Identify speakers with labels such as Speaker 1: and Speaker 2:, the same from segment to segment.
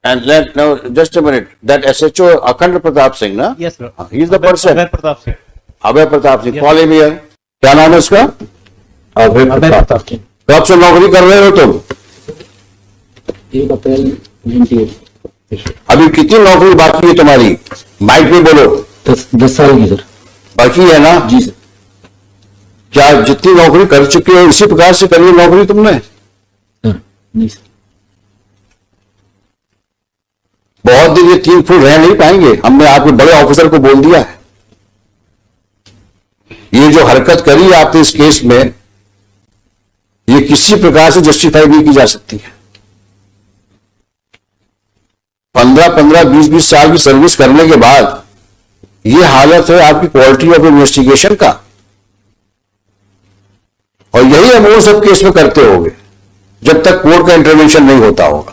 Speaker 1: And let now just a minute. That SHO Akhand Pratap Singh, na?
Speaker 2: Yes, sir.
Speaker 1: He is the person.
Speaker 2: Abhay Pratap Singh.
Speaker 1: Abhay Pratap Singh, call him here. क्या नाम है उसका?
Speaker 2: अभय प्रताप सिंह।
Speaker 1: कब से नौकरी कर रहे हो तुम?
Speaker 3: 1 अप्रैल 98।
Speaker 1: अभी कितनी नौकरी बाकी है तुम्हारी? माइक में बोलो।
Speaker 3: 10 साल की सर।
Speaker 1: बाकी है ना?
Speaker 3: जी सर।
Speaker 1: क्या जितनी नौकरी कर चुके हो इसी प्रकार से करी नौकरी तुमने?
Speaker 3: नहीं सर।
Speaker 1: बहुत दिन ये 3 फुट रह नहीं पाएंगे। हमने आपके बड़े ऑफिसर को बोल दिया है। ये जो हरकत करी है आपने इस केस में, ये किसी प्रकार से जस्टिफाई नहीं की जा सकती है। 15-15, 20-20 साल की सर्विस करने के बाद ये हालत है आपकी क्वालिटी ऑफ इन्वेस्टिगेशन का, और यही हम वो सब केस में करते होंगे जब तक कोर्ट का इंटरवेंशन नहीं होता होगा।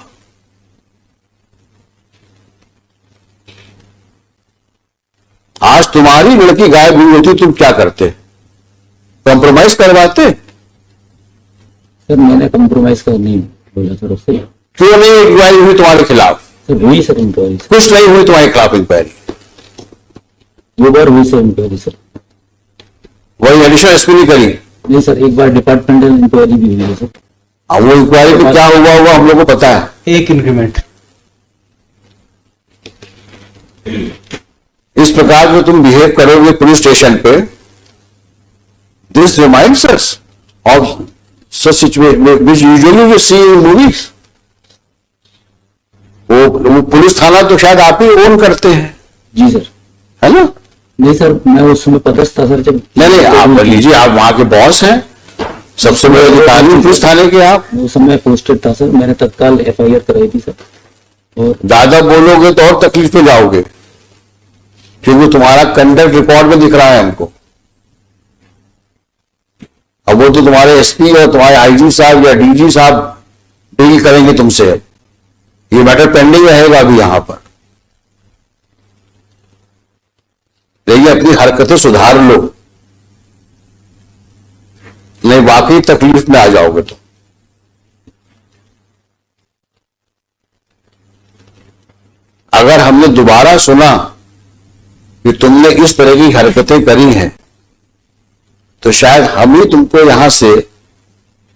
Speaker 1: आज तुम्हारी लड़की गायब हुई होती, तुम क्या करते? कॉम्प्रोमाइज करवाते?
Speaker 3: सर मैंने कॉम्प्रोमाइज कर नहीं बोला सर उससे।
Speaker 1: क्यों नहीं इंक्वायरी हुई तुम्हारे खिलाफ?
Speaker 3: सर हुई सर इंक्वायरी।
Speaker 1: कुछ नहीं हुई तुम्हारे खिलाफ इंक्वायरी?
Speaker 3: 2 बार हुई सर इंक्वायरी सर।
Speaker 1: वही एडिशनल एसपी नहीं करी?
Speaker 3: नहीं सर, एक बार डिपार्टमेंटल इंक्वायरी भी हुई है सर।
Speaker 1: अब वो इंक्वायरी में क्या हुआ होगा हम लोग को पता है।
Speaker 2: एक इंक्रीमेंट।
Speaker 1: इस प्रकार जो तुम बिहेव करोगे पुलिस स्टेशन पे, this reminds us of such situation which usually we see in movies. वो पुलिस थाना तो शायद आप ही ओन करते हैं।
Speaker 3: जी सर।
Speaker 1: है ना?
Speaker 3: नहीं सर, मैं उस समय पदस्थ था सर जब।
Speaker 1: नहीं, आप लीजिए, आप वहां के बॉस हैं, सबसे बड़े अधिकारी पुलिस थाने के आप।
Speaker 3: उस समय पोस्टेड था सर, मैंने तत्काल FIR कराई थी सर। और
Speaker 1: ज्यादा बोलोगे तो और तकलीफ में जाओगे, क्योंकि तुम्हारा कंडक्ट रिकॉर्ड में दिख रहा है हमको। अब वो तो तुम्हारे एसपी और तुम्हारे आईजी साहब या डीजी साहब डील करेंगे तुमसे। ये मैटर पेंडिंग रहेगा अभी यहां पर। देखिए, अपनी हरकतें सुधार लो, नहीं वाकई तकलीफ में आ जाओगे। तो अगर हमने दोबारा सुना कि तुमने इस तरह की हरकतें करी हैं, तो शायद हम ही तुमको यहां से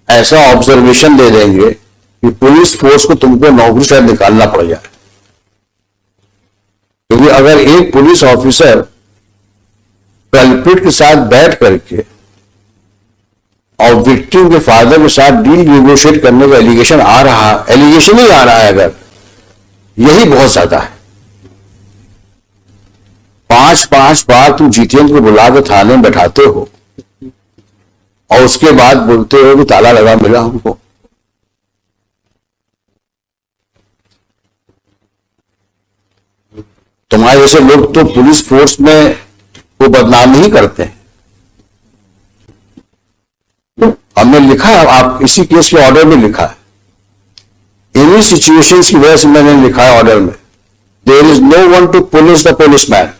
Speaker 1: ऐसा ऑब्जर्वेशन दे देंगे कि पुलिस फोर्स को तुमको नौकरी से निकालना पड़ जाए। क्योंकि अगर एक पुलिस ऑफिसर कल्प्रिट के साथ बैठ करके और विक्टिम के फादर के साथ डील निगोशिएट करने का एलिगेशन आ रहा, एलिगेशन ही आ रहा है, अगर यही बहुत ज्यादा है। 5-5 बार तुम जीतीएम को बुला के थाने में बैठाते हो और उसके बाद बोलते हो कि ताला लगा मिला हमको। तुम्हारे जैसे लोग तो पुलिस फोर्स में को बदनाम नहीं करते हैं। हमने लिखा है, आप इसी केस के ऑर्डर में लिखा है, इन्हीं सिचुएशंस की वजह से मैंने लिखा है ऑर्डर में, there is no one to police the policeman.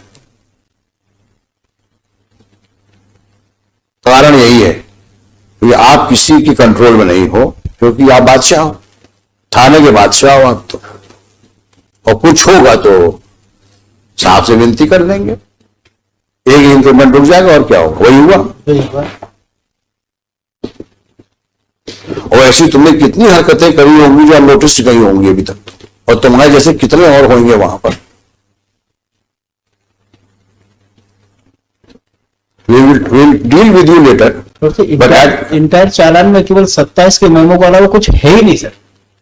Speaker 1: कारण यही है कि आप किसी की कंट्रोल में नहीं हो, क्योंकि आप बादशाह हो, थाने के बादशाह हो आप तो। और कुछ होगा तो साहब से विनती कर लेंगे, एक इंक्रीमेंट रुक जाएगा और क्या होगा, वही हुआ। और ऐसी तुमने कितनी हरकतें करी होंगी जो नोटिस नहीं होंगी अभी तक, और तुम्हारे जैसे कितने और होंगे वहां पर। We will deal with you later.
Speaker 2: Entire चालान में केवल 27 के मेमो का अलावा कुछ है ही नहीं सर,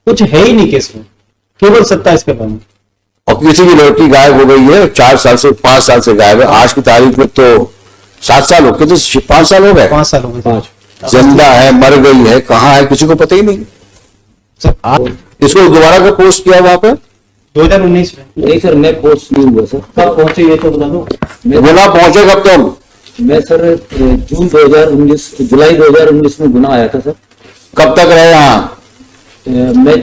Speaker 2: कुछ है ही नहीं केस में, केवल 27 के मेमो।
Speaker 1: और किसी की लड़की गायब हो गई है, 4 साल से 5 साल से गायब है, आज की तारीख में तो 7 साल हो गए, तो 5 साल हो गए,
Speaker 2: 5 साल हो गए,
Speaker 1: जिंदा है, मर गई है, कहाँ है, किसी को पता ही नहीं
Speaker 2: सर।
Speaker 1: इसको दोबारा का पोस्ट किया वहां पर
Speaker 2: 2019 में।
Speaker 3: नहीं सर, मैं पोस्ट नहीं हुआ सर।
Speaker 2: कब पहुंचे ये तो बता दो।
Speaker 1: गुना पहुंचे कब तुम?
Speaker 3: मैं सर जुलाई 2019 में गुना आया था सर।
Speaker 1: कब तक रहे यहाँ?
Speaker 3: मैं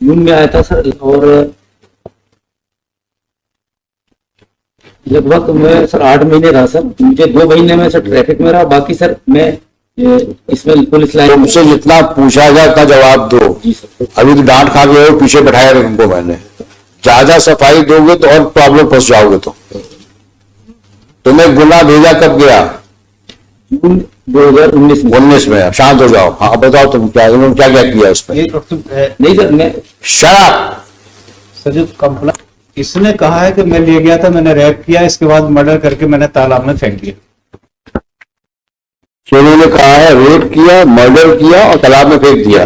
Speaker 3: जून में आया था सर, और लगभग मैं सर 8 महीने रहा सर। मुझे 2 महीने में सर ट्रैफिक में रहा, बाकी सर मैं ये इसमें पुलिस लाइन
Speaker 1: तुमसे जितना पूछा जाए उतना जवाब दो।
Speaker 3: जी सर।
Speaker 1: अभी तो डांट खा गए हो, पीछे बैठाया तुमको मैंने। ज्यादा सफाई दोगे तो और प्रॉब्लम फंस जाओगे। तो तुम्हें गुना भेजा कब गया?
Speaker 3: जून 2019 में।
Speaker 1: 19 में। शांत हो जाओ। हाँ बताओ तुम क्या, उन्होंने क्या क्या किया इसमें?
Speaker 2: ये
Speaker 3: नहीं सर, मैं
Speaker 1: शराब।
Speaker 2: सर जो कंप्लेंट इसने कहा है कि मैं ले गया था, मैंने रैप किया, इसके बाद मर्डर करके मैंने तालाब में फेंक दिया।
Speaker 1: उन्होंने कहा है रेप किया, मर्डर किया और तालाब में फेंक दिया।